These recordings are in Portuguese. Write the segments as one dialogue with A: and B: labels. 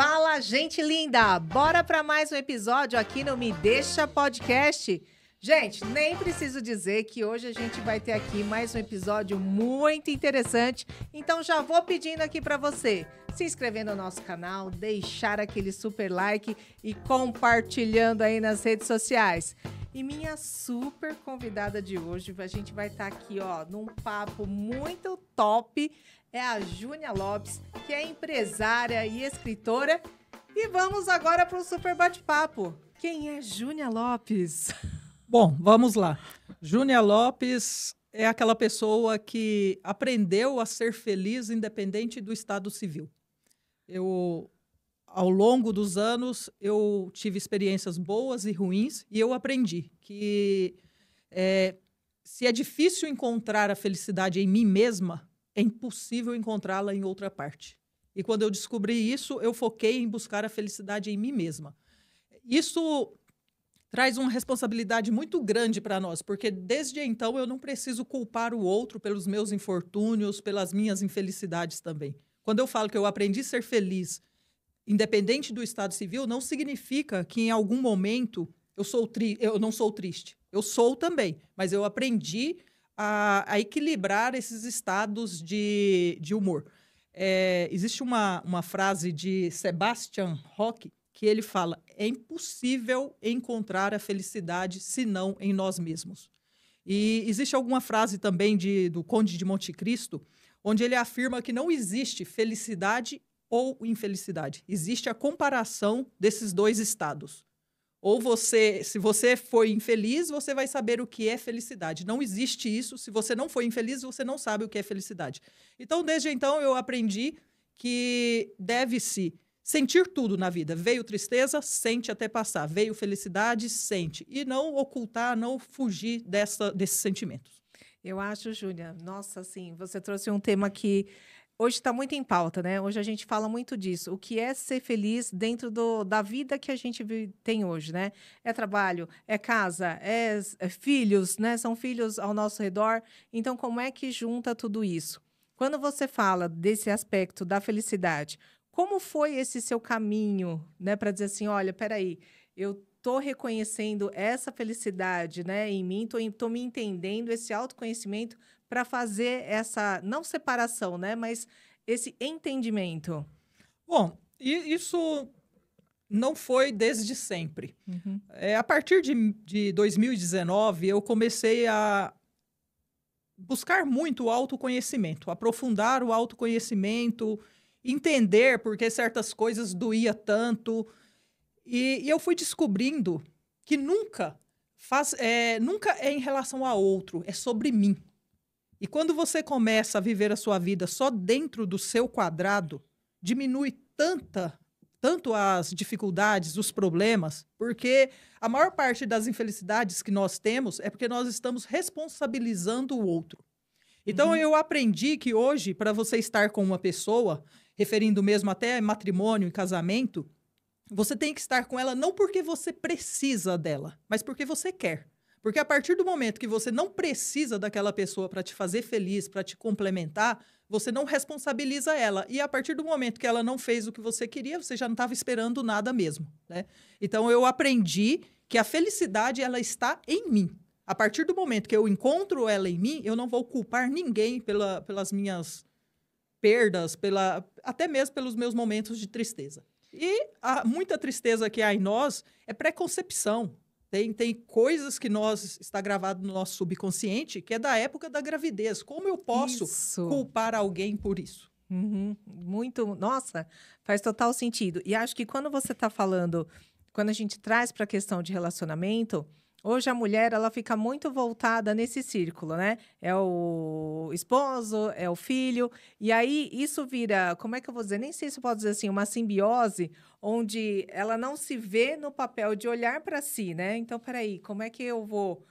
A: Fala, gente linda! Bora para mais um episódio aqui no Me Deixa Podcast. Gente, nem preciso dizer que hoje a gente vai ter aqui mais um episódio muito interessante. Então já vou pedindo aqui para você se inscrever no nosso canal, deixar aquele super like e compartilhando aí nas redes sociais. E minha super convidada de hoje, a gente vai estar aqui, ó, num papo muito top. É a Júnia Lopes, que é empresária e escritora. E vamos agora para o super bate-papo. Quem é Júnia Lopes?
B: Bom, vamos lá. Júnia Lopes é aquela pessoa que aprendeu a ser feliz independente do estado civil. Ao longo dos anos, eu tive experiências boas e ruins e eu aprendi que se é difícil encontrar a felicidade em mim mesma, é impossível encontrá-la em outra parte. E quando eu descobri isso, eu foquei em buscar a felicidade em mim mesma. Isso traz uma responsabilidade muito grande para nós, porque desde então eu não preciso culpar o outro pelos meus infortúnios, pelas minhas infelicidades também. Quando eu falo que eu aprendi a ser feliz, independente do estado civil, não significa que em algum momento eu não sou triste. Eu sou também, mas eu aprendi a equilibrar esses estados de humor. Existe uma frase de Sebastian Hack que ele fala: é impossível encontrar a felicidade senão em nós mesmos. E existe alguma frase também do Conde de Monte Cristo, onde ele afirma que não existe felicidade ou infelicidade. Existe a comparação desses dois estados. Ou se você foi infeliz, você vai saber o que é felicidade. Não existe isso. Se você não foi infeliz, você não sabe o que é felicidade. Então, desde então, eu aprendi que deve-se sentir tudo na vida. Veio tristeza, sente até passar. Veio felicidade, sente. E não ocultar, não fugir desses sentimentos.
A: Eu acho, Júlia, nossa, assim, você trouxe um tema que hoje está muito em pauta, né? Hoje a gente fala muito disso. O que é ser feliz dentro da vida que a gente tem hoje, né? É trabalho, é casa, é filhos, né? São filhos ao nosso redor. Então, como é que junta tudo isso? Quando você fala desse aspecto da felicidade, como foi esse seu caminho, né? Para dizer assim, olha, peraí, eu estou reconhecendo essa felicidade, né, em mim, estou me entendendo, esse autoconhecimento para fazer essa, não separação, né, mas esse entendimento.
B: Bom, isso não foi desde sempre. Uhum. A partir de 2019, eu comecei a buscar muito o autoconhecimento, aprofundar o autoconhecimento, entender por que certas coisas doía tanto. E eu fui descobrindo que nunca é em relação a outro, é sobre mim. E quando você começa a viver a sua vida só dentro do seu quadrado, diminui tanto as dificuldades, os problemas, porque a maior parte das infelicidades que nós temos é porque nós estamos responsabilizando o outro. Então, eu aprendi que hoje, para você estar com uma pessoa, referindo mesmo até matrimônio e casamento, você tem que estar com ela não porque você precisa dela, mas porque você quer. Porque a partir do momento que você não precisa daquela pessoa para te fazer feliz, para te complementar, você não responsabiliza ela. E a partir do momento que ela não fez o que você queria, você já não estava esperando nada mesmo, né? Então, eu aprendi que a felicidade ela está em mim. A partir do momento que eu encontro ela em mim, eu não vou culpar ninguém pelas minhas perdas, até mesmo pelos meus momentos de tristeza. E muita tristeza que há em nós é preconcepção. Tem coisas que está gravado no nosso subconsciente que é da época da gravidez. Como eu posso culpar alguém por isso?
A: Muito, nossa, faz total sentido. E acho que quando você está falando, quando a gente traz para a questão de relacionamento, hoje a mulher, ela fica muito voltada nesse círculo, né? É o esposo, é o filho. E aí, isso vira, como é que eu vou dizer? Nem sei se eu posso dizer assim, uma simbiose, onde ela não se vê no papel de olhar para si, né? Então, peraí, como é que eu vou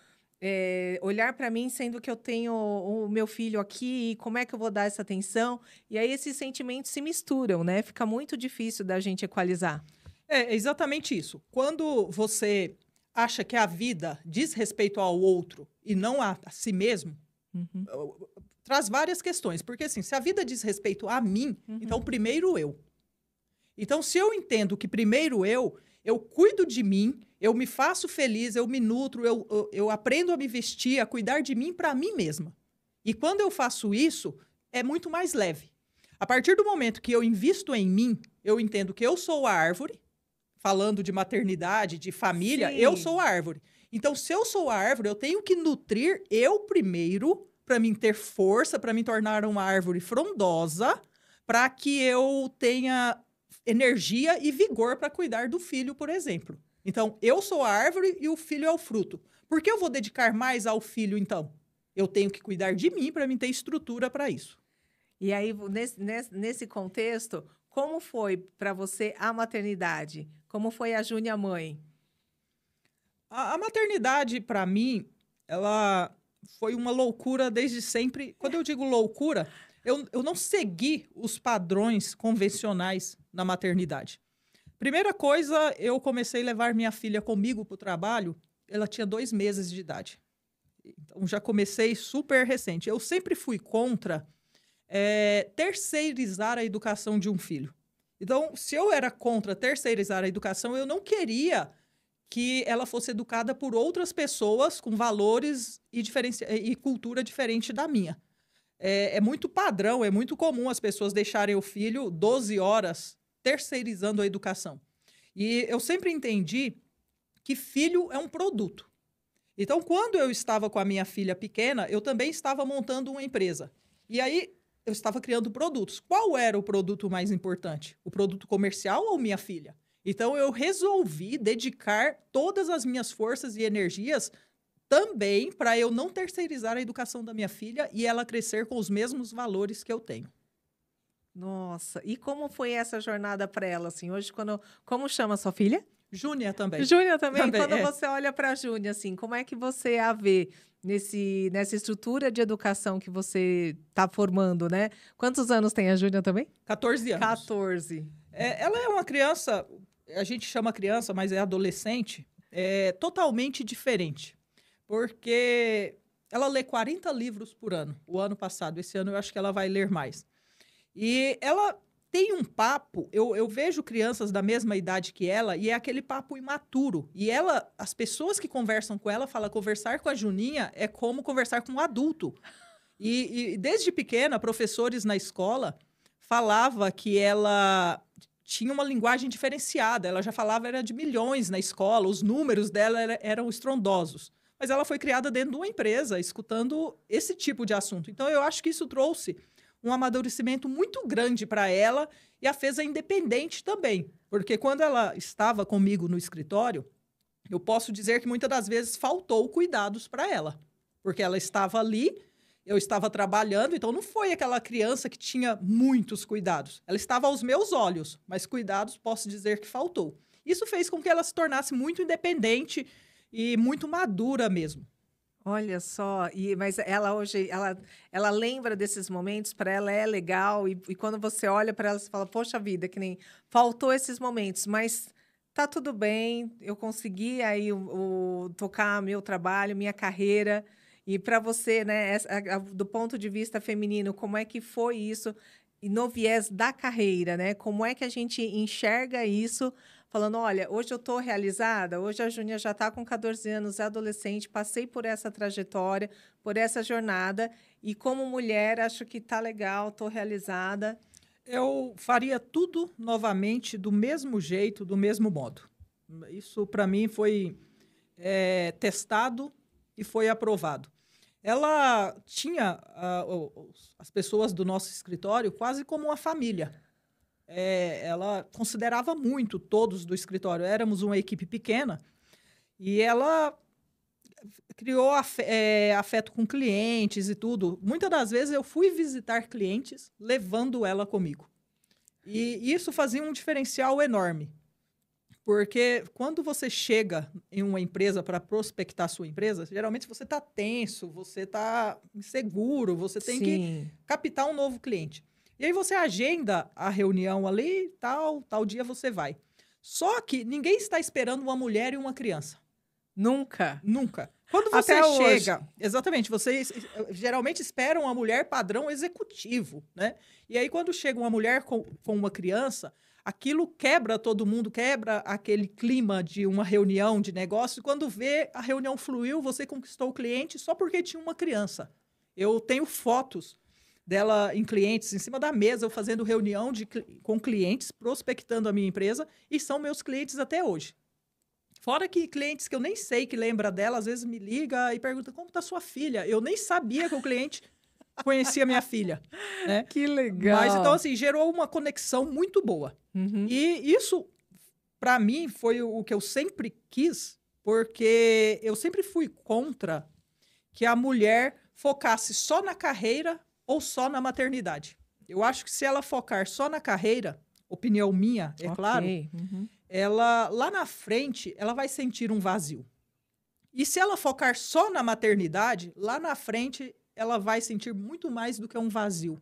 A: olhar para mim, sendo que eu tenho o meu filho aqui, e como é que eu vou dar essa atenção? E aí, esses sentimentos se misturam, né? Fica muito difícil da gente equalizar.
B: É exatamente isso. Quando você acha que a vida diz respeito ao outro e não a si mesmo, traz várias questões. Porque, assim, se a vida diz respeito a mim, então primeiro eu. Então, se eu entendo que primeiro eu cuido de mim, eu me faço feliz, eu me nutro, eu aprendo a me vestir, a cuidar de mim para mim mesma. E quando eu faço isso, é muito mais leve. A partir do momento que eu invisto em mim, eu entendo que eu sou a árvore, falando de maternidade, de família,
A: Sim.
B: eu sou a árvore. Então, se eu sou a árvore, eu tenho que nutrir eu primeiro, para mim ter força, para me tornar uma árvore frondosa, para que eu tenha energia e vigor para cuidar do filho, por exemplo. Então, eu sou a árvore e o filho é o fruto. Por que eu vou dedicar mais ao filho, então? Eu tenho que cuidar de mim para mim ter estrutura para isso.
A: E aí, nesse contexto, como foi para você a maternidade? Como foi a Júnia mãe?
B: A maternidade, para mim, ela foi uma loucura desde sempre. Quando eu digo loucura, eu não segui os padrões convencionais na maternidade. Primeira coisa, eu comecei a levar minha filha comigo para o trabalho, ela tinha 2 meses de idade. Então, já comecei super recente. Eu sempre fui contra terceirizar a educação de um filho. Então, se eu era contra terceirizar a educação, eu não queria que ela fosse educada por outras pessoas com valores e cultura diferente da minha. É muito padrão, é muito comum as pessoas deixarem o filho 12 horas terceirizando a educação. E eu sempre entendi que filho é um produto. Então, quando eu estava com a minha filha pequena, eu também estava montando uma empresa. E aí, eu estava criando produtos. Qual era o produto mais importante? O produto comercial ou minha filha? Então, eu resolvi dedicar todas as minhas forças e energias também para eu não terceirizar a educação da minha filha e ela crescer com os mesmos valores que eu tenho.
A: Nossa, e como foi essa jornada para ela, assim? Hoje, como chama sua filha?
B: Júnia também.
A: Júnia também?
B: Também,
A: Quando você olha para a Júnia, assim, como é que você a vê nessa estrutura de educação que você está formando, né? Quantos anos tem a Júnia também?
B: 14 anos.
A: 14.
B: Ela é uma criança, a gente chama criança, mas é adolescente, totalmente diferente. Porque ela lê 40 livros por ano, o ano passado. Esse ano eu acho que ela vai ler mais. E ela tem um papo, eu vejo crianças da mesma idade que ela, e é aquele papo imaturo. E as pessoas que conversam com ela falam, conversar com a Juninha é como conversar com um adulto. E desde pequena, professores na escola falavam que ela tinha uma linguagem diferenciada. Ela já falava, era de milhões na escola, os números dela eram estrondosos. Mas ela foi criada dentro de uma empresa, escutando esse tipo de assunto. Então, eu acho que isso trouxe um amadurecimento muito grande para ela e a fez a independente também. Porque quando ela estava comigo no escritório, eu posso dizer que muitas das vezes faltou cuidados para ela. Porque ela estava ali, eu estava trabalhando, então não foi aquela criança que tinha muitos cuidados. Ela estava aos meus olhos, mas cuidados posso dizer que faltou. Isso fez com que ela se tornasse muito independente e muito madura mesmo.
A: Olha só, mas ela hoje, ela lembra desses momentos, para ela é legal, e quando você olha para ela, você fala, poxa vida, que nem faltou esses momentos, mas tá tudo bem, eu consegui aí tocar meu trabalho, minha carreira, e para você, né, do ponto de vista feminino, como é que foi isso, e no viés da carreira, né, como é que a gente enxerga isso, falando, olha, hoje eu estou realizada, hoje a Júnia já está com 14 anos, é adolescente, passei por essa trajetória, por essa jornada, e como mulher, acho que está legal, estou realizada.
B: Eu faria tudo novamente do mesmo jeito, do mesmo modo. Isso, para mim, foi testado e foi aprovado. Ela tinha as pessoas do nosso escritório quase como uma família. Ela considerava muito todos do escritório. Éramos uma equipe pequena e ela criou afeto com clientes e tudo. Muitas das vezes eu fui visitar clientes levando ela comigo. E isso fazia um diferencial enorme. Porque quando você chega em uma empresa para prospectar sua empresa, geralmente você está tenso, você está inseguro, você tem
A: Sim.
B: que captar um novo cliente. E aí você agenda a reunião ali, tal dia você vai. Só que ninguém está esperando uma mulher e uma criança.
A: Nunca.
B: Nunca. Quando você
A: Até
B: chega...
A: hoje.
B: Exatamente. Vocês geralmente esperam uma mulher padrão executivo, né? E aí, quando chega uma mulher com uma criança, aquilo quebra todo mundo, quebra aquele clima de uma reunião de negócio. Quando vê, a reunião fluiu, você conquistou o cliente só porque tinha uma criança. Eu tenho fotos dela em clientes, em cima da mesa, eu fazendo reunião com clientes, prospectando a minha empresa, e são meus clientes até hoje. Fora que clientes que eu nem sei que lembra dela, às vezes me liga e pergunta, como está sua filha? Eu nem sabia que o cliente conhecia minha filha, né?
A: Que legal.
B: Mas, então, assim, gerou uma conexão muito boa. E isso, para mim, foi o que eu sempre quis, porque eu sempre fui contra que a mulher focasse só na carreira ou só na maternidade. Eu acho que se ela focar só na carreira, opinião minha, é claro, ela, lá na frente, ela vai sentir um vazio. E se ela focar só na maternidade, lá na frente, ela vai sentir muito mais do que um vazio.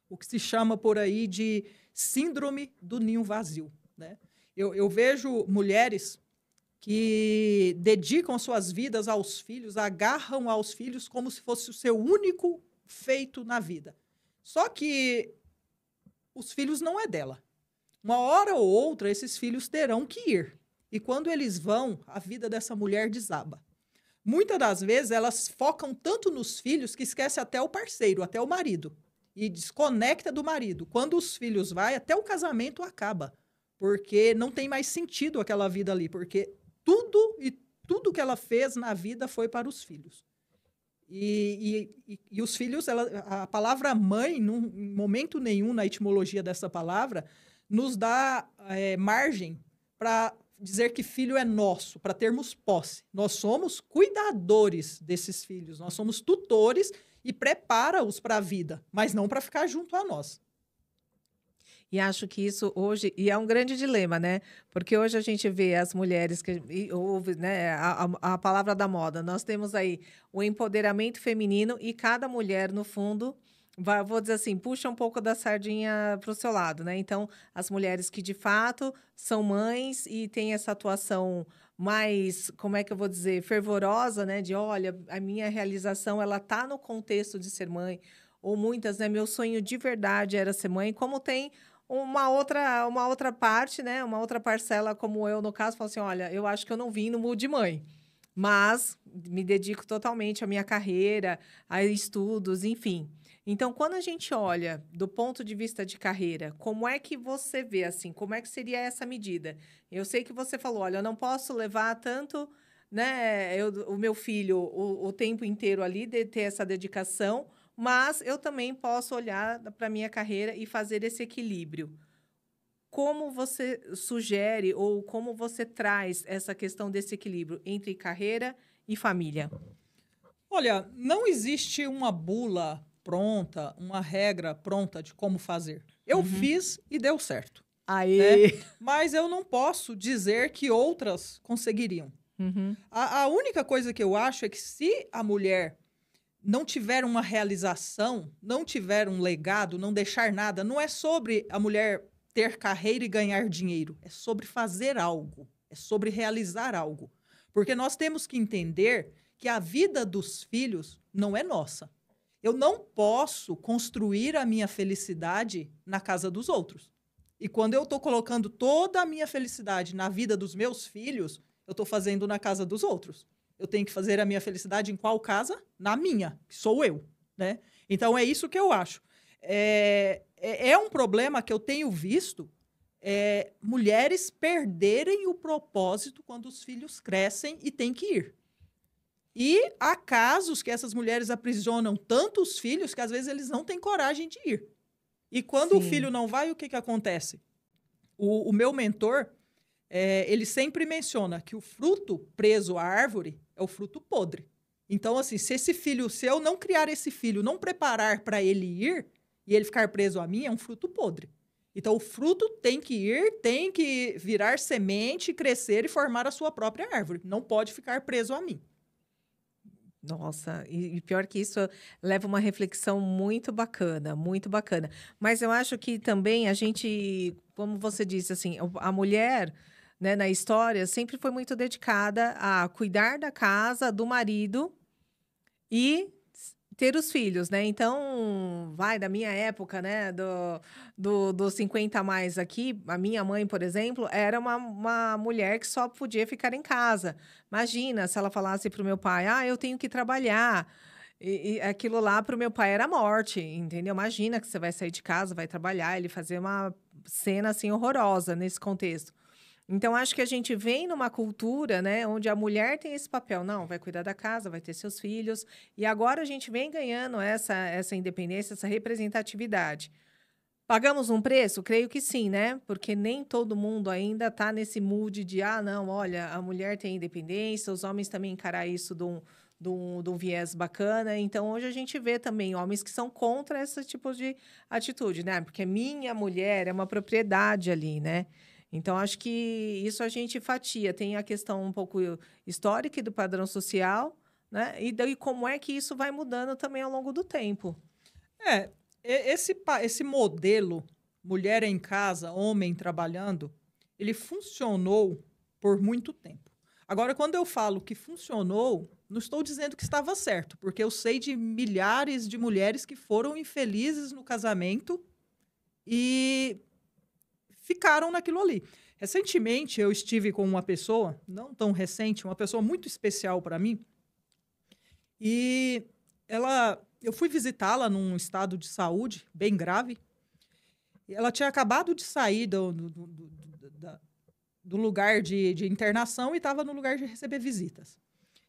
B: O que se chama por aí de síndrome do ninho vazio, né? Eu vejo mulheres que dedicam suas vidas aos filhos, agarram aos filhos como se fosse o seu único feito na vida. Só que os filhos não é dela. Uma hora ou outra, esses filhos terão que ir. E quando eles vão, a vida dessa mulher desaba. Muitas das vezes, elas focam tanto nos filhos que esquece até o parceiro, até o marido. E desconecta do marido. Quando os filhos vão, até o casamento acaba. Porque não tem mais sentido aquela vida ali. Porque tudo que ela fez na vida foi para os filhos. E os filhos, a palavra mãe, em momento nenhum na etimologia dessa palavra, nos dá margem para dizer que filho é nosso, para termos posse. Nós somos cuidadores desses filhos, nós somos tutores e prepara-os para a vida, mas não para ficar junto a nós.
A: E acho que isso hoje, e é um grande dilema, né? Porque hoje a gente vê as mulheres que ouve, né, a palavra da moda. Nós temos aí o empoderamento feminino e cada mulher, no fundo, vou dizer assim, puxa um pouco da sardinha para o seu lado, né? Então, as mulheres que de fato são mães e têm essa atuação mais, como é que eu vou dizer, fervorosa, né? De olha, a minha realização, ela tá no contexto de ser mãe. Ou muitas, né? Meu sonho de verdade era ser mãe, como tem uma outra parte, né? Uma outra parcela, como eu, no caso, falo assim: olha, eu acho que eu não vim no mood de mãe, mas me dedico totalmente à minha carreira, a estudos, enfim. Então, quando a gente olha do ponto de vista de carreira, como é que você vê assim? Como é que seria essa medida? Eu sei que você falou, olha, eu não posso levar tanto, né, o meu filho o tempo inteiro ali, de ter essa dedicação, mas eu também posso olhar para a minha carreira e fazer esse equilíbrio. Como você sugere ou como você traz essa questão desse equilíbrio entre carreira e família?
B: Olha, não existe uma bula pronta, uma regra pronta de como fazer. Eu fiz e deu certo.
A: Aí.
B: Né? Mas eu não posso dizer que outras conseguiriam. A única coisa que eu acho é que se a mulher não tiver uma realização, não tiver um legado, não deixar nada, não é sobre a mulher ter carreira e ganhar dinheiro, é sobre fazer algo, é sobre realizar algo. Porque nós temos que entender que a vida dos filhos não é nossa. Eu não posso construir a minha felicidade na casa dos outros. E quando eu estou colocando toda a minha felicidade na vida dos meus filhos, eu estou fazendo na casa dos outros. Eu tenho que fazer a minha felicidade em qual casa? Na minha, que sou eu, né? Então, é isso que eu acho. É um problema que eu tenho visto mulheres perderem o propósito quando os filhos crescem e têm que ir. E há casos que essas mulheres aprisionam tanto os filhos que, às vezes, eles não têm coragem de ir. E quando o filho não vai, o que acontece? O meu mentor, ele sempre menciona que o fruto preso à árvore é o fruto podre. Então, assim, se eu não criar esse filho, não preparar para ele ir, e ele ficar preso a mim, é um fruto podre. Então, o fruto tem que ir, tem que virar semente, crescer e formar a sua própria árvore. Não pode ficar preso a mim.
A: Nossa, e pior que isso, leva uma reflexão muito bacana, muito bacana. Mas eu acho que também a gente, como você disse, assim, a mulher, né, na história sempre foi muito dedicada a cuidar da casa, do marido e ter os filhos, né? Então, vai da minha época, né? Dos 50 a mais aqui, a minha mãe, por exemplo, era uma mulher que só podia ficar em casa. Imagina se ela falasse para o meu pai, eu tenho que trabalhar. E aquilo lá para o meu pai era morte, entendeu? Imagina que você vai sair de casa, vai trabalhar, ele fazer uma cena assim horrorosa nesse contexto. Então, acho que a gente vem numa cultura, né, onde a mulher tem esse papel. Não, vai cuidar da casa, vai ter seus filhos. E agora a gente vem ganhando essa independência, essa representatividade. Pagamos um preço? Creio que sim, né? Porque nem todo mundo ainda está nesse mood de, não, olha, a mulher tem independência, os homens também encarar isso de um viés bacana. Então, hoje a gente vê também homens que são contra esse tipo de atitude, né? Porque minha mulher é uma propriedade ali, né? Então, acho que isso a gente fatia. Tem a questão um pouco histórica e do padrão social, né? E daí como é que isso vai mudando também ao longo do tempo.
B: Esse modelo, mulher em casa, homem trabalhando, ele funcionou por muito tempo. Agora, quando eu falo que funcionou, não estou dizendo que estava certo, porque eu sei de milhares de mulheres que foram infelizes no casamento e ficaram naquilo ali. Recentemente, eu estive com uma pessoa, não tão recente, uma pessoa muito especial para mim, e eu fui visitá-la num estado de saúde bem grave, e ela tinha acabado de sair do lugar de internação e estava no lugar de receber visitas.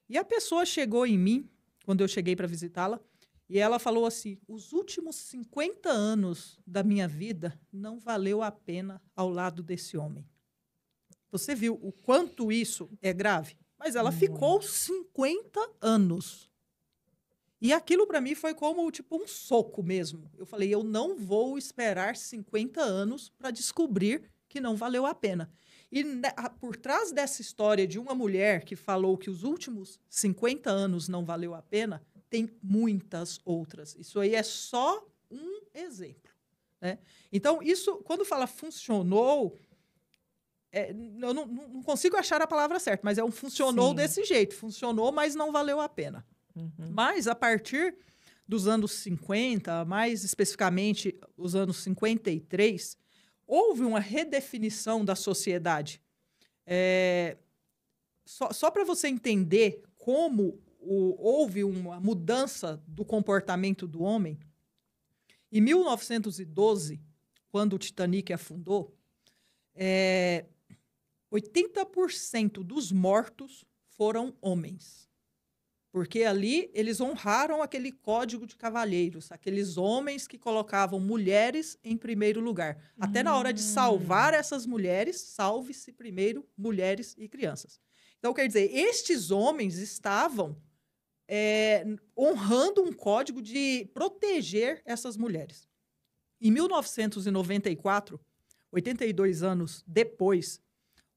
B: E a pessoa chegou em mim, quando eu cheguei para visitá-la, e ela falou assim, os últimos 50 anos da minha vida não valeu a pena ao lado desse homem. Você viu o quanto isso é grave? Mas ela ficou 50 anos. E aquilo para mim foi como tipo um soco mesmo. Eu falei, eu não vou esperar 50 anos para descobrir que não valeu a pena. E por trás dessa história de uma mulher que falou que os últimos 50 anos não valeu a pena, tem muitas outras. Isso aí é só um exemplo, né? Então, isso, quando fala funcionou, eu não consigo achar a palavra certa, mas funcionou desse jeito. Funcionou, mas não valeu a pena. Uhum. Mas, a partir dos anos 50, mais especificamente os anos 53, houve uma redefinição da sociedade. Só para você entender como houve uma mudança do comportamento do homem, em 1912, quando o Titanic afundou, 80% dos mortos foram homens. Porque ali eles honraram aquele código de cavalheiros, aqueles homens que colocavam mulheres em primeiro lugar. Até na hora de salvar essas mulheres, salve-se primeiro mulheres e crianças. Então, quer dizer, estes homens estavam honrando um código de proteger essas mulheres. Em 1994, 82 anos depois,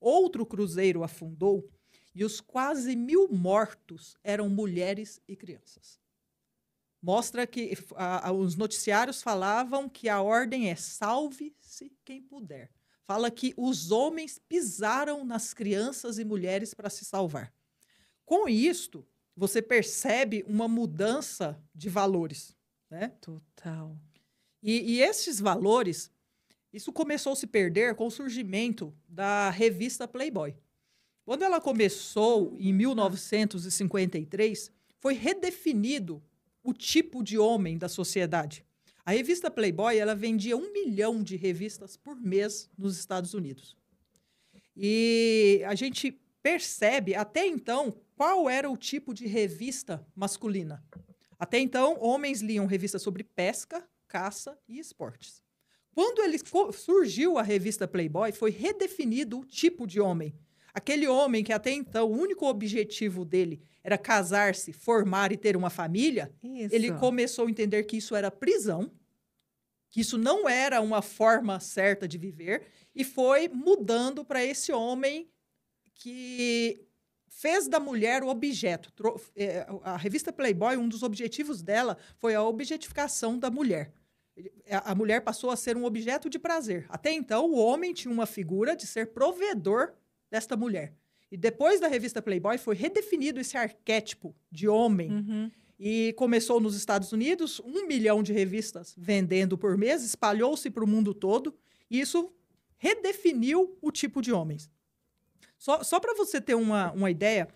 B: outro cruzeiro afundou e os quase 1.000 mortos eram mulheres e crianças. Mostra que os noticiários falavam que a ordem é salve-se quem puder. Fala que os homens pisaram nas crianças e mulheres para se salvar. Com isto, você percebe uma mudança de valores, né?
A: Total.
B: E esses valores, isso começou a se perder com o surgimento da revista Playboy. Quando ela começou, em 1953, foi redefinido o tipo de homem da sociedade. A revista Playboy, ela vendia 1 milhão de revistas por mês nos Estados Unidos. E a gente percebe, até então, qual era o tipo de revista masculina. Até então, homens liam revistas sobre pesca, caça e esportes. Quando surgiu a revista Playboy, foi redefinido o tipo de homem. Aquele homem que até então o único objetivo dele era casar-se, formar e ter uma família, ele começou a entender que isso era prisão, que isso não era uma forma certa de viver, e foi mudando para esse homem que fez da mulher o objeto. A revista Playboy, um dos objetivos dela foi a objetificação da mulher. A mulher passou a ser um objeto de prazer. Até então, o homem tinha uma figura de ser provedor desta mulher. E depois da revista Playboy, foi redefinido esse arquétipo de homem. Uhum. E começou nos Estados Unidos, 1 milhão de revistas vendendo por mês, espalhou-se para o mundo todo, e isso redefiniu o tipo de homens. Só para você ter uma ideia,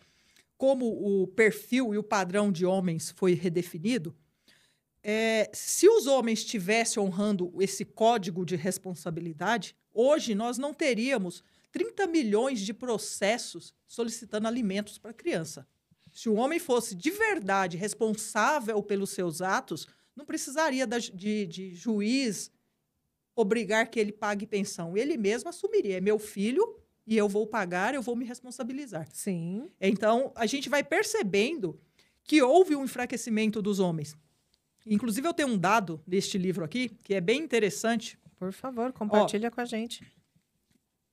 B: como o perfil e o padrão de homens foi redefinido, se os homens estivessem honrando esse código de responsabilidade, hoje nós não teríamos 30 milhões de processos solicitando alimentos para criança. Se o homem fosse de verdade responsável pelos seus atos, não precisaria de juiz obrigar que ele pague pensão. Ele mesmo assumiria, é meu filho e eu vou pagar, eu vou me responsabilizar.
A: Sim.
B: Então, a gente vai percebendo que houve um enfraquecimento dos homens. Inclusive, eu tenho um dado deste livro aqui, que é bem interessante.
A: Por favor, compartilha com a gente.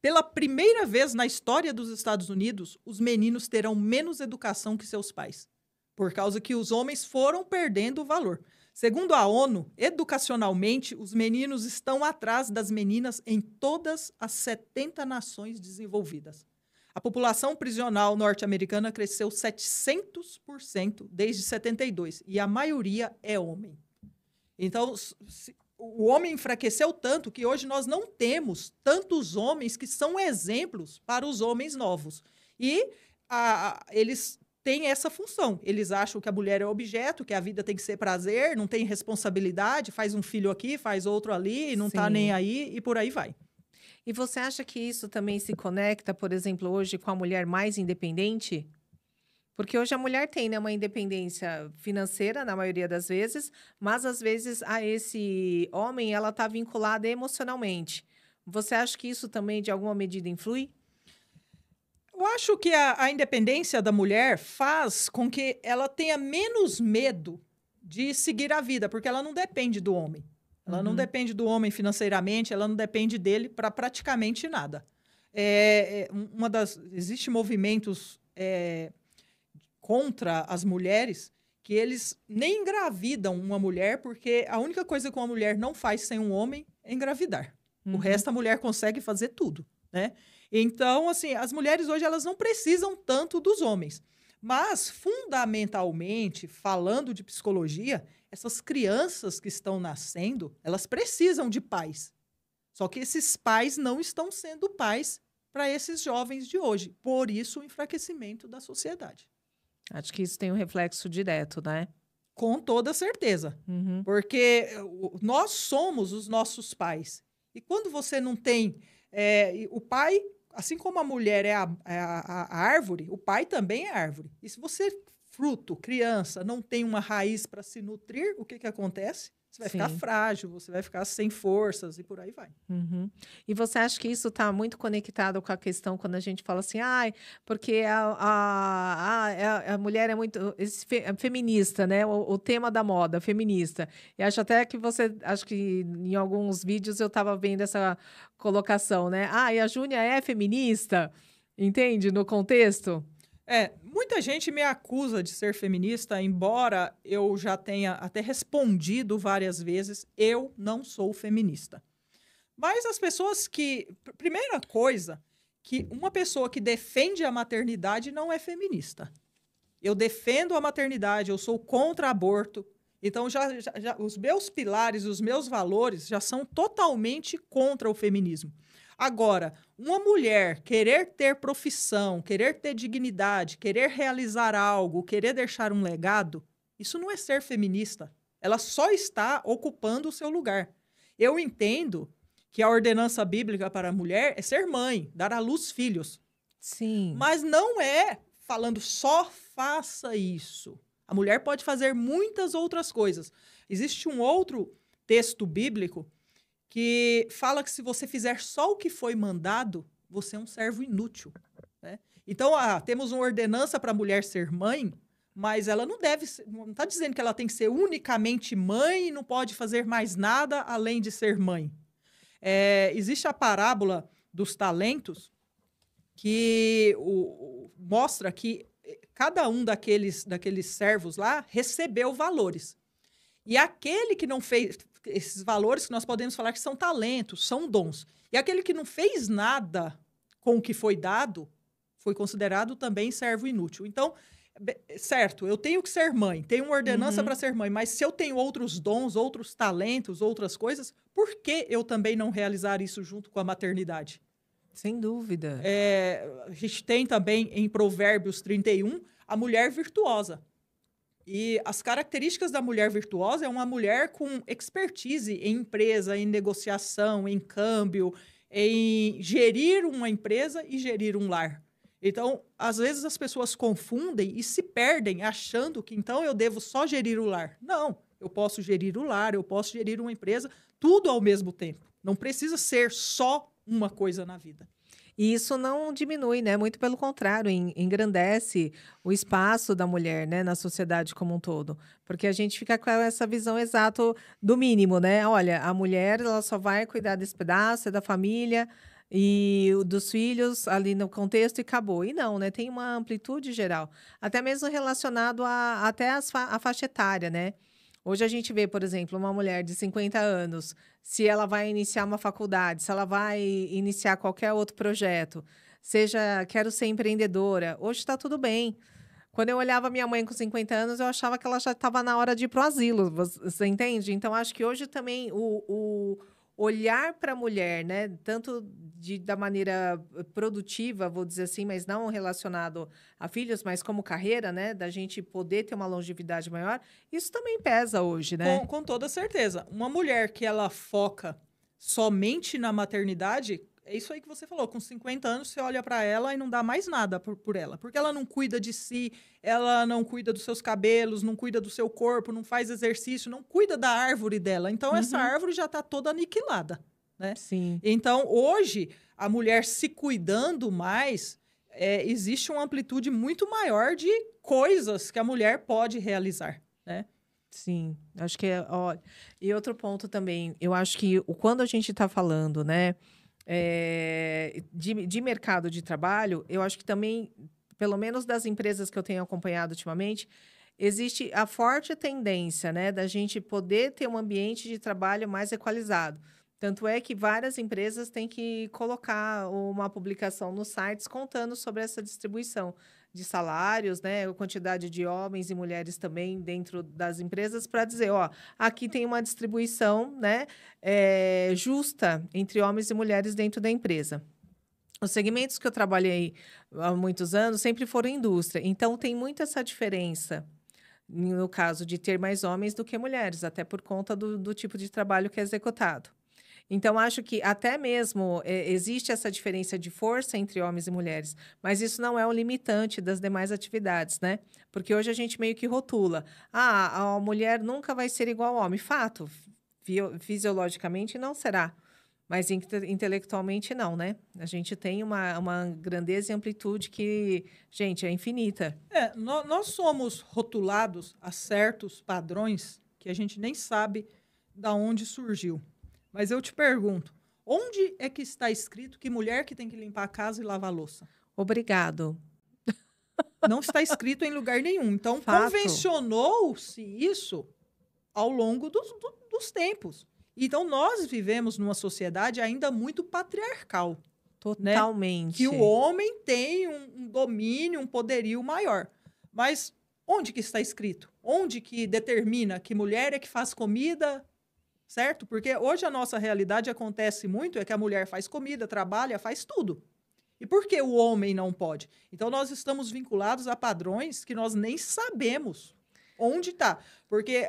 B: Pela primeira vez na história dos Estados Unidos, os meninos terão menos educação que seus pais, por causa que os homens foram perdendo o valor. Segundo a ONU, educacionalmente, os meninos estão atrás das meninas em todas as 70 nações desenvolvidas. A população prisional norte-americana cresceu 700% desde 72, e a maioria é homem. Então, o homem enfraqueceu tanto que hoje nós não temos tantos homens que são exemplos para os homens novos. E eles têm essa função. Eles acham que a mulher é objeto, que a vida tem que ser prazer, não tem responsabilidade, faz um filho aqui, faz outro ali, não está nem aí, e por aí vai.
A: E você acha que isso também se conecta, por exemplo, hoje com a mulher mais independente? Porque hoje a mulher tem, né, uma independência financeira, na maioria das vezes, mas às vezes a esse homem ela está vinculada emocionalmente. Você acha que isso também, de alguma medida, influi?
B: Eu acho que a independência da mulher faz com que ela tenha menos medo de seguir a vida, porque ela não depende do homem. Ela não depende do homem financeiramente, ela não depende dele para praticamente nada. Existem movimentos contra as mulheres que eles nem engravidam uma mulher, porque a única coisa que uma mulher não faz sem um homem é engravidar. O resto a mulher consegue fazer tudo, né? Então, assim, as mulheres hoje elas não precisam tanto dos homens. Mas, fundamentalmente, falando de psicologia, essas crianças que estão nascendo, elas precisam de pais. Só que esses pais não estão sendo pais para esses jovens de hoje. Por isso, o enfraquecimento da sociedade.
A: Acho que isso tem um reflexo direto, né?
B: Com toda certeza. Porque nós somos os nossos pais. E quando você não tem... o pai, assim como a mulher é a árvore, o pai também é árvore. E se você, fruto, criança, não tem uma raiz para se nutrir, o que acontece? Você vai ficar frágil, você vai ficar sem forças e por aí vai.
A: E você acha que isso está muito conectado com a questão quando a gente fala assim, porque a mulher é muito feminista, né? O tema da moda, feminista. E acho até que acho que em alguns vídeos eu estava vendo essa colocação, né? E a Júnia é feminista, entende? No contexto.
B: Muita gente me acusa de ser feminista, embora eu já tenha até respondido várias vezes, eu não sou feminista. Mas as pessoas primeira coisa, que uma pessoa que defende a maternidade não é feminista. Eu defendo a maternidade, eu sou contra aborto. Então, já os meus pilares, os meus valores já são totalmente contra o feminismo. Agora, uma mulher querer ter profissão, querer ter dignidade, querer realizar algo, querer deixar um legado, isso não é ser feminista. Ela só está ocupando o seu lugar. Eu entendo que a ordenança bíblica para a mulher é ser mãe, dar à luz filhos.
A: Sim.
B: Mas não é falando só faça isso. A mulher pode fazer muitas outras coisas. Existe um outro texto bíblico que fala que se você fizer só o que foi mandado, você é um servo inútil, né? Então, temos uma ordenança para a mulher ser mãe, mas ela não está dizendo que ela tem que ser unicamente mãe e não pode fazer mais nada além de ser mãe. Existe a parábola dos talentos que mostra que cada um daqueles servos lá recebeu valores. E aquele que não fez... Esses valores que nós podemos falar que são talentos, são dons. E aquele que não fez nada com o que foi dado, foi considerado também servo inútil. Então, Certo, eu tenho que ser mãe, tenho uma ordenança
A: Uhum.
B: para ser mãe, mas se eu tenho outros dons, outros talentos, outras coisas, por que eu também não realizar isso junto com a maternidade?
A: Sem dúvida.
B: A gente tem também em Provérbios 31 a mulher virtuosa. E as características da mulher virtuosa é uma mulher com expertise em empresa, em negociação, em câmbio, em gerir uma empresa e gerir um lar. Então, às vezes as pessoas confundem e se perdem achando que então eu devo só gerir o lar. Não, eu posso gerir o lar, eu posso gerir uma empresa, tudo ao mesmo tempo. Não precisa ser só uma coisa na vida.
A: E isso não diminui, né? Muito pelo contrário, engrandece o espaço da mulher, né, na sociedade como um todo. Porque a gente fica com essa visão exata do mínimo, né? Olha, a mulher ela só vai cuidar desse pedaço, é da família e dos filhos ali no contexto e acabou. E não, né? Tem uma amplitude geral, até mesmo relacionado até a faixa etária, né? Hoje a gente vê, por exemplo, uma mulher de 50 anos, se ela vai iniciar uma faculdade, se ela vai iniciar qualquer outro projeto, seja quero ser empreendedora, hoje está tudo bem. Quando eu olhava minha mãe com 50 anos, eu achava que ela já estava na hora de ir para o asilo, você entende? Então, acho que hoje também o olhar para a mulher, né, tanto da maneira produtiva, vou dizer assim, mas não relacionado a filhos, mas como carreira, né, da gente poder ter uma longevidade maior, isso também pesa hoje, né?
B: Com toda certeza. Uma mulher que ela foca somente na maternidade, é isso aí que você falou. Com 50 anos, você olha para ela e não dá mais nada por ela. Porque ela não cuida de si, ela não cuida dos seus cabelos, não cuida do seu corpo, não faz exercício, não cuida da árvore dela. Então, essa árvore já está toda aniquilada, né?
A: Sim.
B: Então, hoje, a mulher se cuidando mais, existe uma amplitude muito maior de coisas que a mulher pode realizar, né?
A: Sim, acho que ó, e outro ponto também, eu acho que quando a gente está falando, né, de mercado de trabalho, eu acho que também, pelo menos das empresas que eu tenho acompanhado ultimamente, existe a forte tendência, né, da gente poder ter um ambiente de trabalho mais equalizado. Tanto é que várias empresas têm que colocar uma publicação nos sites contando sobre essa distribuição de salários, né, a quantidade de homens e mulheres também dentro das empresas, para dizer, ó, aqui tem uma distribuição, né, justa entre homens e mulheres dentro da empresa. Os segmentos que eu trabalhei há muitos anos sempre foram indústria, então tem muito essa diferença no caso de ter mais homens do que mulheres, até por conta do tipo de trabalho que é executado. Então, acho que até mesmo existe essa diferença de força entre homens e mulheres, mas isso não é um limitante das demais atividades, né? Porque hoje a gente meio que rotula. Ah, a mulher nunca vai ser igual ao homem. Fato, fisiologicamente não será, mas intelectualmente não, né? A gente tem uma grandeza e amplitude que, gente, é infinita.
B: Nós somos rotulados a certos padrões que a gente nem sabe da onde surgiu. Mas eu te pergunto, onde é que está escrito que mulher que tem que limpar a casa e lavar a louça?
A: Obrigado.
B: Não está escrito em lugar nenhum. Então,
A: Fato.
B: convencionou-se isso ao longo dos tempos. Então, nós vivemos numa sociedade ainda muito patriarcal.
A: Totalmente.
B: Né? Que o homem tem um domínio, um poderio maior. Mas onde que está escrito? Onde que determina que mulher é que faz comida, certo? Porque hoje a nossa realidade acontece muito, é que a mulher faz comida, trabalha, faz tudo. E por que o homem não pode? Então, nós estamos vinculados a padrões que nós nem sabemos onde está. Porque,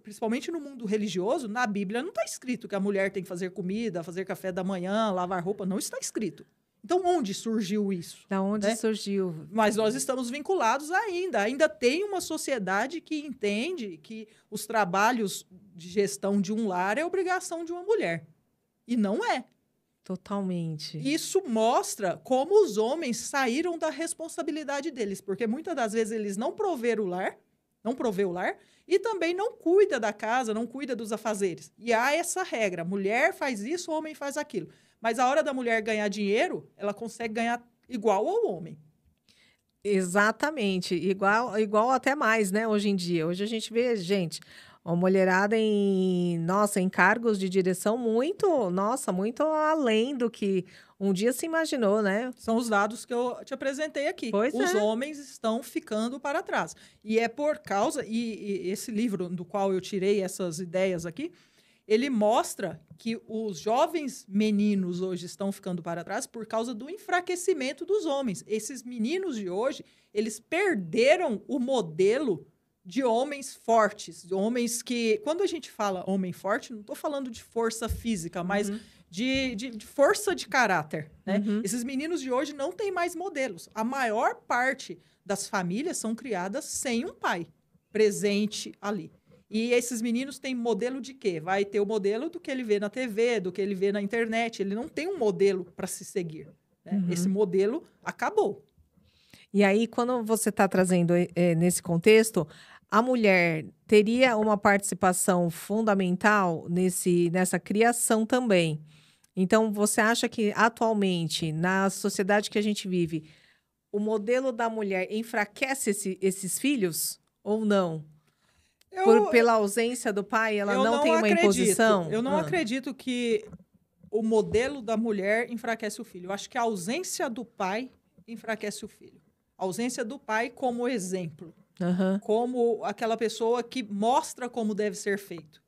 B: principalmente no mundo religioso, na Bíblia não está escrito que a mulher tem que fazer comida, fazer café da manhã, lavar roupa. Não está escrito. Então, onde surgiu isso?
A: Da onde surgiu?
B: Mas nós estamos vinculados ainda. Ainda tem uma sociedade que entende que os trabalhos de gestão de um lar é obrigação de uma mulher. E não é.
A: Totalmente.
B: Isso mostra como os homens saíram da responsabilidade deles, porque muitas das vezes eles não provê o lar, e também não cuida da casa, não cuida dos afazeres. E há essa regra, mulher faz isso, homem faz aquilo. Mas a hora da mulher ganhar dinheiro, ela consegue ganhar igual ao homem.
A: Exatamente, igual até mais, né, hoje em dia. Hoje a gente vê, gente, Uma mulherada em cargos de direção muito além do que um dia se imaginou, né?
B: São os dados que eu te apresentei aqui.
A: Pois
B: Os
A: é.
B: homens estão ficando para trás. E é por causa... E esse livro do qual eu tirei essas ideias aqui, ele mostra que os jovens meninos hoje estão ficando para trás por causa do enfraquecimento dos homens. Esses meninos de hoje, eles perderam o modelo de homens fortes, de homens que... Quando a gente fala homem forte, não estou falando de força física, mas de força de caráter, né? Esses meninos de hoje não têm mais modelos. A maior parte das famílias são criadas sem um pai presente ali. E esses meninos têm modelo de quê? Vai ter o modelo do que ele vê na TV, do que ele vê na internet. Ele não tem um modelo para se seguir, né? Esse modelo acabou.
A: E aí, quando você está trazendo nesse contexto, a mulher teria uma participação fundamental nessa criação também. Então, você acha que atualmente, na sociedade que a gente vive, o modelo da mulher enfraquece esses filhos ou não? Pela ausência do pai, ela não tem uma imposição?
B: Eu não acredito que o modelo da mulher enfraquece o filho. Eu acho que a ausência do pai enfraquece o filho. A ausência do pai como exemplo. Como aquela pessoa que mostra como deve ser feito.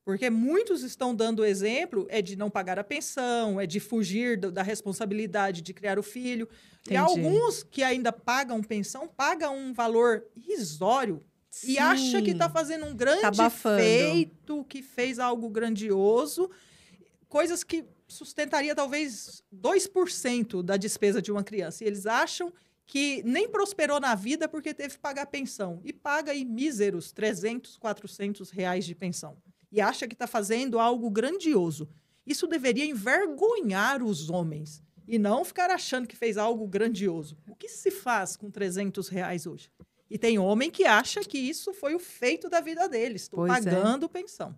B: Porque muitos estão dando exemplo de não pagar a pensão, de fugir da responsabilidade de criar o filho. Entendi. E alguns que ainda pagam pensão, pagam um valor irrisório. Sim. E acha que está fazendo um grande feito, que fez algo grandioso. Coisas que sustentaria talvez 2% da despesa de uma criança. E eles acham que nem prosperou na vida porque teve que pagar pensão. E paga aí míseros 300, 400 reais de pensão. E acha que está fazendo algo grandioso. Isso deveria envergonhar os homens. E não ficar achando que fez algo grandioso. O que se faz com 300 reais hoje? E tem homem que acha que isso foi o feito da vida deles. Estou pagando pensão.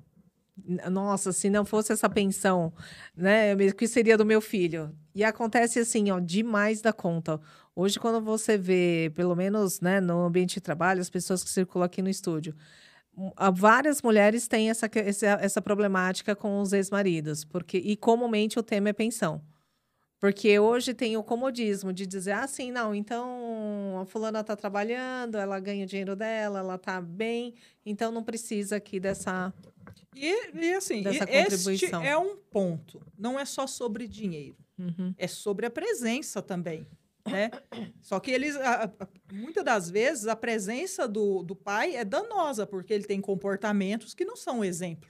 A: Nossa, se não fosse essa pensão, né? O que seria do meu filho? E acontece assim, ó, demais da conta. Hoje, quando você vê, pelo menos, né, no ambiente de trabalho, as pessoas que circulam aqui no estúdio, várias mulheres têm essa problemática com os ex-maridos, e comumente o tema é pensão. Porque hoje tem o comodismo de dizer assim, não, então a fulana está trabalhando, ela ganha o dinheiro dela, ela está bem, então não precisa aqui dessa contribuição.
B: Este é um ponto. Não é só sobre dinheiro. É sobre a presença também. Né? Só que muitas das vezes, a presença do pai é danosa, porque ele tem comportamentos que não são exemplo.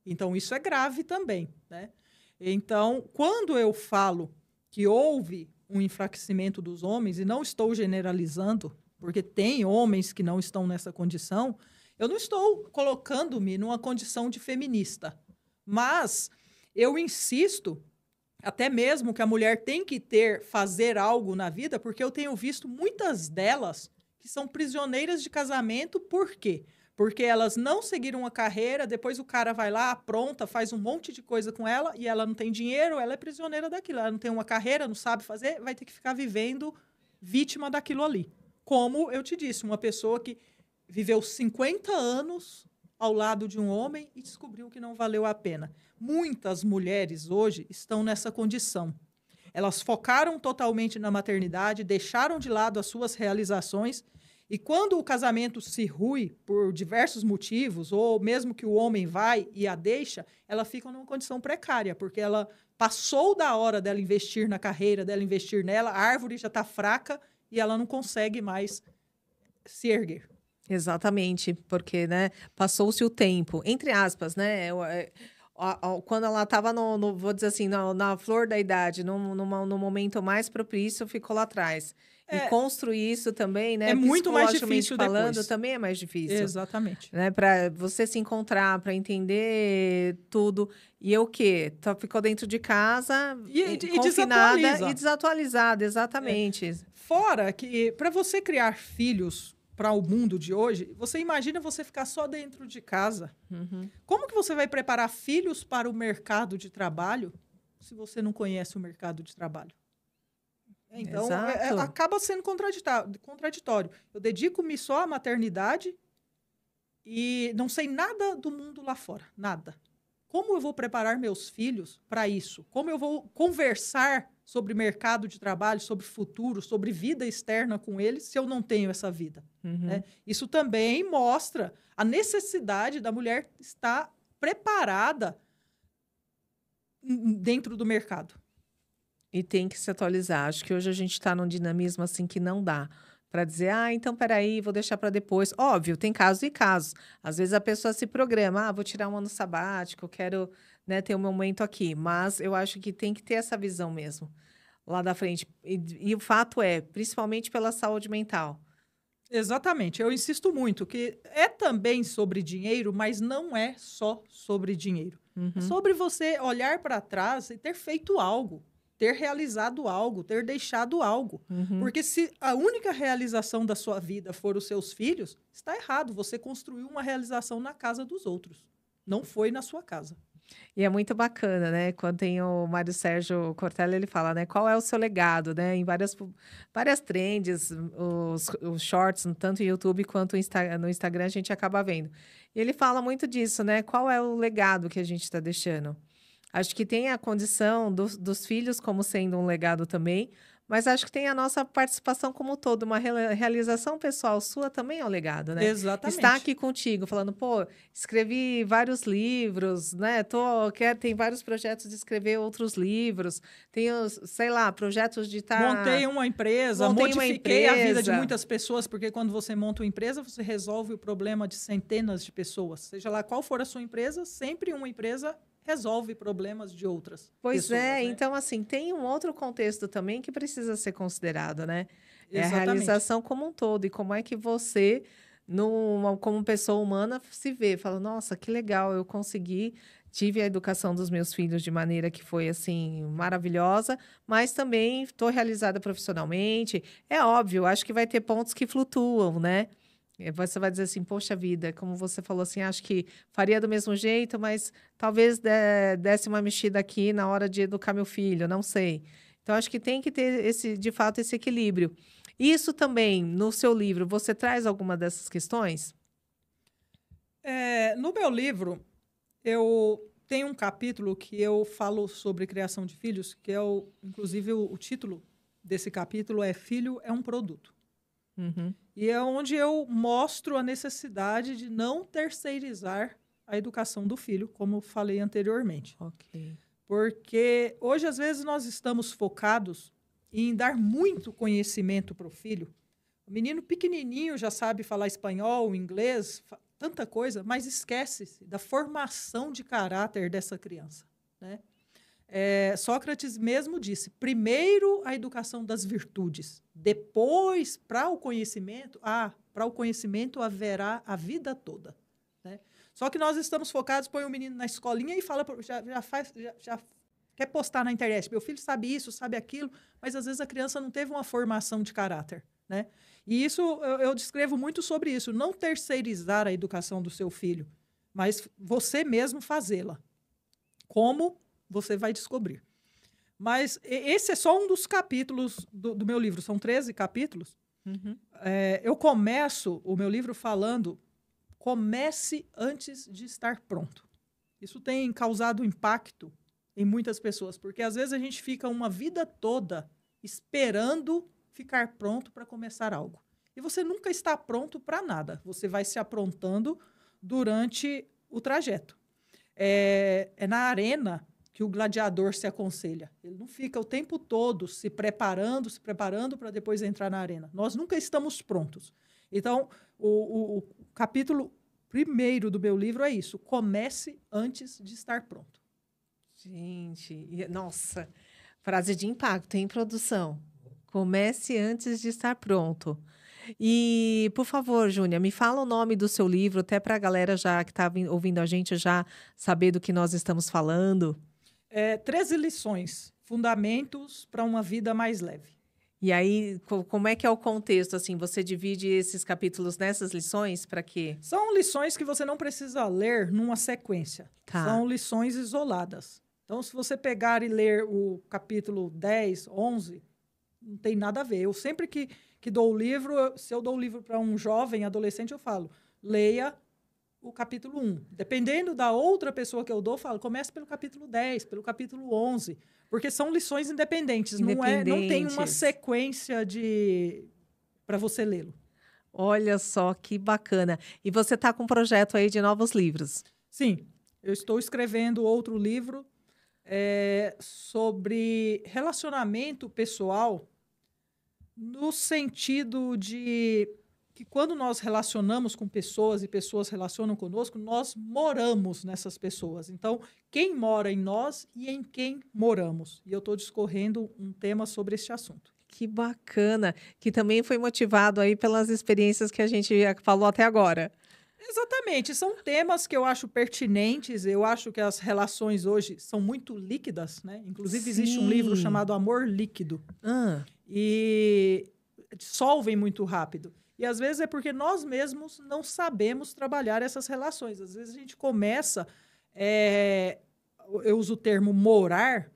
B: Então, isso é grave também, né? Então, quando eu falo que houve um enfraquecimento dos homens, e não estou generalizando, porque tem homens que não estão nessa condição, eu não estou colocando-me numa condição de feminista. Mas eu insisto, até mesmo que a mulher tem que fazer algo na vida, porque eu tenho visto muitas delas que são prisioneiras de casamento. Por quê? Porque elas não seguiram a carreira, depois o cara vai lá, apronta, faz um monte de coisa com ela, e ela não tem dinheiro, ela é prisioneira daquilo. Ela não tem uma carreira, não sabe fazer, vai ter que ficar vivendo vítima daquilo ali. Como eu te disse, uma pessoa que viveu 50 anos ao lado de um homem e descobriu que não valeu a pena. Muitas mulheres hoje estão nessa condição. Elas focaram totalmente na maternidade, deixaram de lado as suas realizações, e quando o casamento se rui por diversos motivos, ou mesmo que o homem vai e a deixa, ela fica numa condição precária, porque ela passou da hora dela investir na carreira, dela investir nela, a árvore já está fraca e ela não consegue mais se erguer.
A: Exatamente, porque, né, passou-se o tempo, entre aspas, né? Quando ela estava vou dizer assim, na flor da idade, no momento mais propício, ficou lá atrás. E construir isso também, né?
B: É muito mais difícil
A: falando,
B: depois.
A: Também é mais difícil.
B: Exatamente.
A: Né? Para você se encontrar, para entender tudo. E o quê? Ficou dentro de casa, confinada e desatualizada, exatamente.
B: Fora que, para você criar filhos para o mundo de hoje, você imagina você ficar só dentro de casa. Como que você vai preparar filhos para o mercado de trabalho se você não conhece o mercado de trabalho? Então, acaba sendo contraditório. Eu dedico-me só à maternidade e não sei nada do mundo lá fora, nada. Como eu vou preparar meus filhos para isso? Como eu vou conversar sobre mercado de trabalho, sobre futuro, sobre vida externa com eles, se eu não tenho essa vida? Né? Isso também mostra a necessidade da mulher estar preparada dentro do mercado.
A: E tem que se atualizar. Acho que hoje a gente está num dinamismo assim que não dá para dizer, então peraí, vou deixar para depois. Óbvio, tem casos e casos. Às vezes a pessoa se programa, vou tirar um ano sabático, quero, né, ter um momento aqui. Mas eu acho que tem que ter essa visão mesmo lá da frente. E o fato é, principalmente pela saúde mental.
B: Exatamente. Eu insisto muito que é também sobre dinheiro, mas não é só sobre dinheiro. É sobre você olhar para trás e ter feito algo, ter realizado algo, ter deixado algo. Porque se a única realização da sua vida for os seus filhos, está errado. Você construiu uma realização na casa dos outros. Não foi na sua casa.
A: E é muito bacana, né? Quando tem o Mário Sérgio Cortella, ele fala, né? Qual é o seu legado, né? Em várias trends, os shorts, tanto no YouTube quanto no Instagram, a gente acaba vendo. E ele fala muito disso, né? Qual é o legado que a gente está deixando? Acho que tem a condição dos filhos como sendo um legado também, mas acho que tem a nossa participação como um todo, uma realização pessoal sua também é um legado, né?
B: Exatamente.
A: Estar aqui contigo, falando, escrevi vários livros, né? Tem vários projetos de escrever outros livros, tenho, sei lá, projetos de estar...
B: Montei uma empresa, modifiquei a vida de muitas pessoas, porque quando você monta uma empresa, você resolve o problema de centenas de pessoas. Seja lá qual for a sua empresa, sempre uma empresa resolve problemas de outras pessoas.
A: Né?
B: Né?
A: Então, assim, tem um outro contexto também que precisa ser considerado, né? É a
B: Exatamente.
A: realização como um todo. E como é que você, como pessoa humana, se vê. Fala, nossa, que legal, eu consegui, tive a educação dos meus filhos de maneira que foi, assim, maravilhosa, mas também estou realizada profissionalmente. É óbvio, acho que vai ter pontos que flutuam, né? Você vai dizer assim, poxa vida, como você falou assim, acho que faria do mesmo jeito, mas talvez desse uma mexida aqui na hora de educar meu filho, não sei. Então, acho que tem que ter, de fato, esse equilíbrio. Isso também, no seu livro, você traz alguma dessas questões?
B: No meu livro, eu tenho um capítulo que eu falo sobre criação de filhos, que é, inclusive, o título desse capítulo é Filho é um Produto. E é onde eu mostro a necessidade de não terceirizar a educação do filho, como falei anteriormente.
A: Ok.
B: Porque hoje, às vezes, nós estamos focados em dar muito conhecimento para o filho. O menino pequenininho já sabe falar espanhol, inglês, tanta coisa, mas esquece-se da formação de caráter dessa criança, né? Sócrates mesmo disse, primeiro a educação das virtudes, depois para o conhecimento haverá a vida toda. Né? Só que nós estamos focados, põe o menino na escolinha e fala, já quer postar na internet, meu filho sabe isso, sabe aquilo, mas às vezes a criança não teve uma formação de caráter. Né? E isso eu descrevo muito sobre isso, não terceirizar a educação do seu filho, mas você mesmo fazê-la. Como? Você vai descobrir. Mas esse é só um dos capítulos do meu livro. São 13 capítulos. Eu começo o meu livro falando, comece antes de estar pronto. Isso tem causado impacto em muitas pessoas, porque às vezes a gente fica uma vida toda esperando ficar pronto para começar algo. E você nunca está pronto para nada. Você vai se aprontando durante o trajeto. É na arena que o gladiador se aconselha. Ele não fica o tempo todo se preparando para depois entrar na arena. Nós nunca estamos prontos. Então, o capítulo primeiro do meu livro é isso. Comece antes de estar pronto.
A: Gente, nossa, frase de impacto, hein, produção? Comece antes de estar pronto. E, por favor, Júnia, me fala o nome do seu livro, até para a galera já que está ouvindo a gente já saber do que nós estamos falando.
B: 13 lições, fundamentos para uma vida mais leve.
A: E aí, como é que é o contexto? Assim, você divide esses capítulos nessas lições para quê?
B: São lições que você não precisa ler numa sequência.
A: Tá.
B: São lições isoladas. Então, se você pegar e ler o capítulo 10, 11, não tem nada a ver. Eu sempre que dou o livro, se eu dou o livro para um jovem, adolescente, eu falo, leia o capítulo 1. Dependendo da outra pessoa que eu dou, eu falo, começa pelo capítulo 10, pelo capítulo 11, porque são lições independentes, não tem uma sequência para você lê-lo.
A: Olha só que bacana. E você está com um projeto aí de novos livros?
B: Sim, eu estou escrevendo outro livro sobre relacionamento pessoal, no sentido de que quando nós relacionamos com pessoas e pessoas relacionam conosco, nós moramos nessas pessoas. Então, quem mora em nós e em quem moramos. E eu estou discorrendo um tema sobre este assunto.
A: Que bacana, que também foi motivado aí pelas experiências que a gente falou até agora.
B: Exatamente, são temas que eu acho pertinentes, eu acho que as relações hoje são muito líquidas, né? Inclusive existe um livro chamado Amor Líquido, e dissolvem muito rápido. E às vezes é porque nós mesmos não sabemos trabalhar essas relações. Às vezes a gente começa, eu uso o termo morar,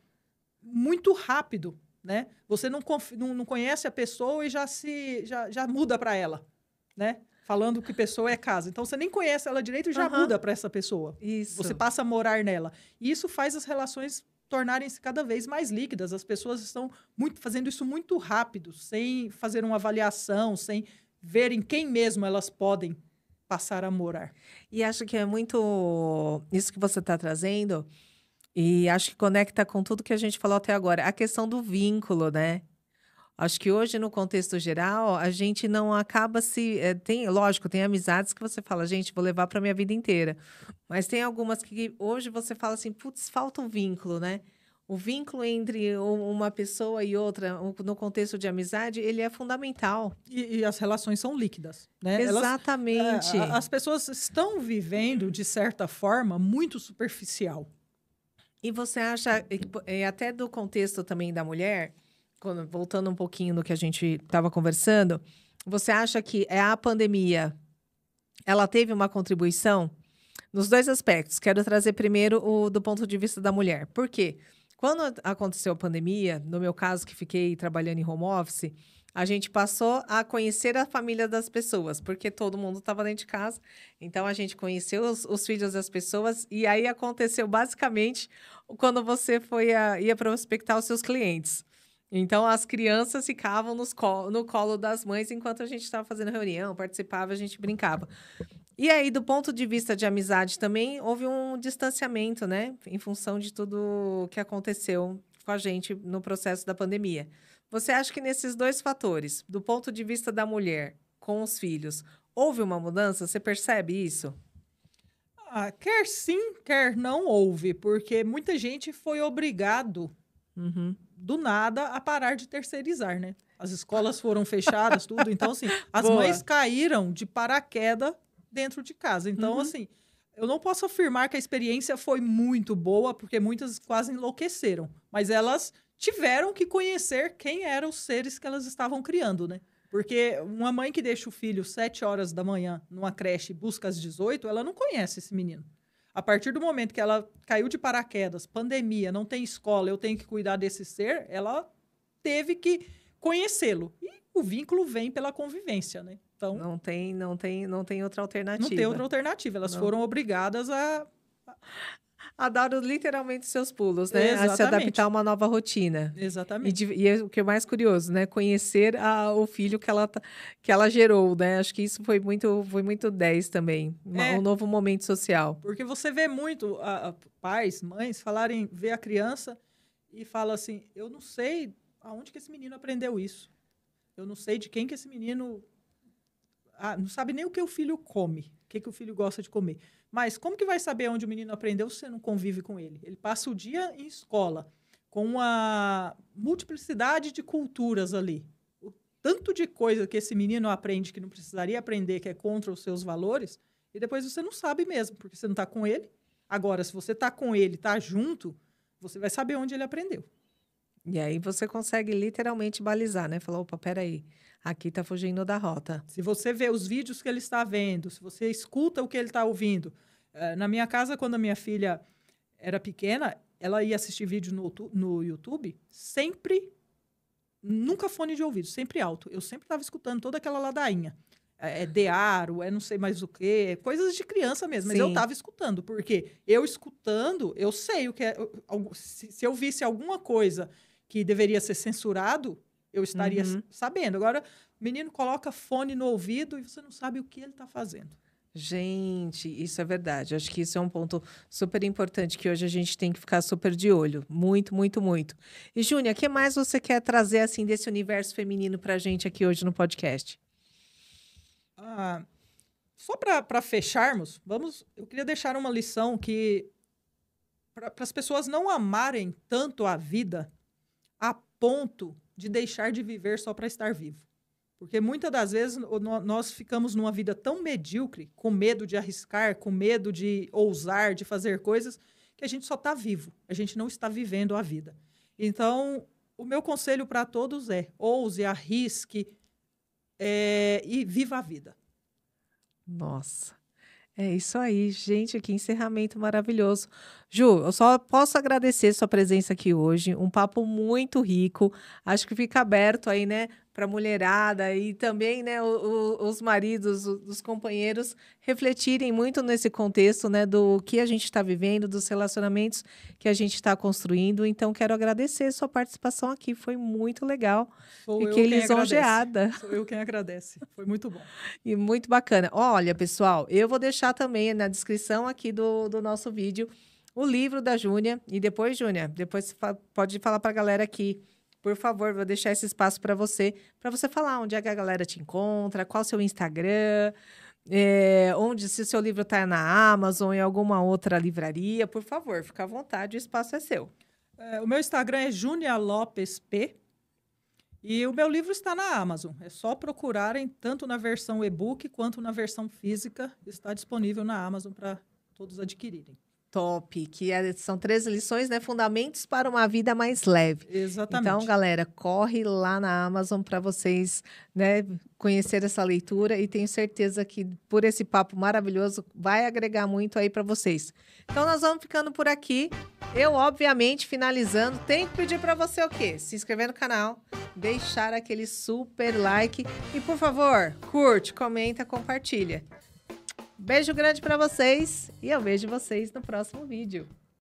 B: muito rápido, né? Você não conhece a pessoa e já muda para ela, né? Falando que pessoa é casa. Então, você nem conhece ela direito e já muda para essa pessoa.
A: Isso.
B: Você passa a morar nela. E isso faz as relações tornarem-se cada vez mais líquidas. As pessoas estão fazendo isso muito rápido, sem fazer uma avaliação, sem verem quem mesmo elas podem passar a morar.
A: E acho que é muito isso que você está trazendo, e acho que conecta com tudo que a gente falou até agora, a questão do vínculo, né? Acho que hoje, no contexto geral, a gente não acaba lógico, tem amizades que você fala, gente, vou levar para minha vida inteira. Mas tem algumas que hoje você fala assim, putz, falta um vínculo, né? O vínculo entre uma pessoa e outra, no contexto de amizade, ele é fundamental.
B: E as relações são líquidas, né?
A: Exatamente.
B: As pessoas estão vivendo, de certa forma, muito superficial.
A: E você acha, até do contexto também da mulher, voltando um pouquinho no que a gente estava conversando, você acha que a pandemia, ela teve uma contribuição nos dois aspectos? Quero trazer primeiro do ponto de vista da mulher. Por quê? Quando aconteceu a pandemia, no meu caso, que fiquei trabalhando em home office, a gente passou a conhecer a família das pessoas, porque todo mundo estava dentro de casa. Então, a gente conheceu os filhos das pessoas. E aí, aconteceu basicamente quando você ia prospectar os seus clientes. Então, as crianças ficavam no colo das mães enquanto a gente estava fazendo reunião, participava, a gente brincava. E aí, do ponto de vista de amizade também, houve um distanciamento, né? Em função de tudo que aconteceu com a gente no processo da pandemia. Você acha que nesses dois fatores, do ponto de vista da mulher com os filhos, houve uma mudança? Você percebe isso?
B: Quer sim, quer não houve, porque muita gente foi obrigado, do nada, a parar de terceirizar, né? As escolas foram fechadas, tudo. Então, assim, as mães caíram de paraquedas dentro de casa. Então, assim, eu não posso afirmar que a experiência foi muito boa, porque muitas quase enlouqueceram. Mas elas tiveram que conhecer quem eram os seres que elas estavam criando, né? Porque uma mãe que deixa o filho 7 horas da manhã numa creche e busca às 18, ela não conhece esse menino. A partir do momento que ela caiu de paraquedas, pandemia, não tem escola, eu tenho que cuidar desse ser, ela teve que conhecê-lo. E o vínculo vem pela convivência, né? Então,
A: não tem outra alternativa.
B: Não tem outra alternativa. Elas foram obrigadas
A: a dar literalmente seus pulos, né?
B: Exatamente.
A: A se adaptar a uma nova rotina.
B: Exatamente.
A: E é o que é mais curioso, né? Conhecer o filho que ela gerou, né? Acho que isso foi muito 10 também. Um novo momento social.
B: Porque você vê muito pais, mães ver a criança e fala assim, eu não sei aonde que esse menino aprendeu isso. Eu não sei de quem que esse menino... não sabe nem o que o filho come, o que o filho gosta de comer. Mas como que vai saber onde o menino aprendeu se você não convive com ele? Ele passa o dia em escola, com uma multiplicidade de culturas ali. O tanto de coisa que esse menino aprende que não precisaria aprender, que é contra os seus valores, e depois você não sabe mesmo, porque você não está com ele. Agora, se você está com ele, está junto, você vai saber onde ele aprendeu.
A: E aí você consegue literalmente balizar, né? Falar, opa, peraí, aqui está fugindo da rota.
B: Se você vê os vídeos que ele está vendo, se você escuta o que ele está ouvindo. Na minha casa, quando a minha filha era pequena, ela ia assistir vídeo no YouTube, nunca fone de ouvido, sempre alto. Eu sempre estava escutando toda aquela ladainha. Dearo, não sei mais o quê, coisas de criança mesmo. Mas
A: Sim.
B: eu estava escutando, porque eu escutando, eu sei o que é. Se eu visse alguma coisa que deveria ser censurado, eu estaria sabendo. Agora, o menino coloca fone no ouvido e você não sabe o que ele está fazendo.
A: Gente, isso é verdade. Acho que isso é um ponto super importante que hoje a gente tem que ficar super de olho. Muito, muito, muito. E, Júnia, o que mais você quer trazer assim desse universo feminino para a gente aqui hoje no podcast?
B: Só para fecharmos, eu queria deixar uma lição que para as pessoas não amarem tanto a vida a ponto de deixar de viver só para estar vivo. Porque muitas das vezes nós ficamos numa vida tão medíocre, com medo de arriscar, com medo de ousar, de fazer coisas, que a gente só está vivo. A gente não está vivendo a vida. Então, o meu conselho para todos é: ouse, arrisque e viva a vida.
A: Nossa, é isso aí, gente. Que encerramento maravilhoso. Ju, eu só posso agradecer sua presença aqui hoje. Um papo muito rico. Acho que fica aberto aí, né, para a mulherada e também, né, os maridos, os companheiros refletirem muito nesse contexto, né, do que a gente está vivendo, dos relacionamentos que a gente está construindo. Então, quero agradecer sua participação aqui. Foi muito legal. Fiquei lisonjeada.
B: Sou eu quem agradece. Foi muito bom.
A: E muito bacana. Olha, pessoal, eu vou deixar também na descrição aqui do nosso vídeo o livro da Júnia. E depois, Júnia, depois pode falar para a galera aqui. Por favor, vou deixar esse espaço para você falar onde é que a galera te encontra, qual o seu Instagram, se o seu livro está na Amazon, em alguma outra livraria. Por favor, fica à vontade, o espaço é seu.
B: O meu Instagram é Júnia Lopes P. E o meu livro está na Amazon. É só procurarem, tanto na versão e-book quanto na versão física. Está disponível na Amazon para todos adquirirem.
A: Top, são 13 lições, né? Fundamentos para uma vida mais leve.
B: Exatamente.
A: Então, galera, corre lá na Amazon para vocês, né, conhecer essa leitura e tenho certeza que por esse papo maravilhoso vai agregar muito aí para vocês. Então, nós vamos ficando por aqui. Eu, obviamente, finalizando, tenho que pedir para você o quê? Se inscrever no canal, deixar aquele super like e, por favor, curte, comenta, compartilha. Beijo grande para vocês e eu vejo vocês no próximo vídeo.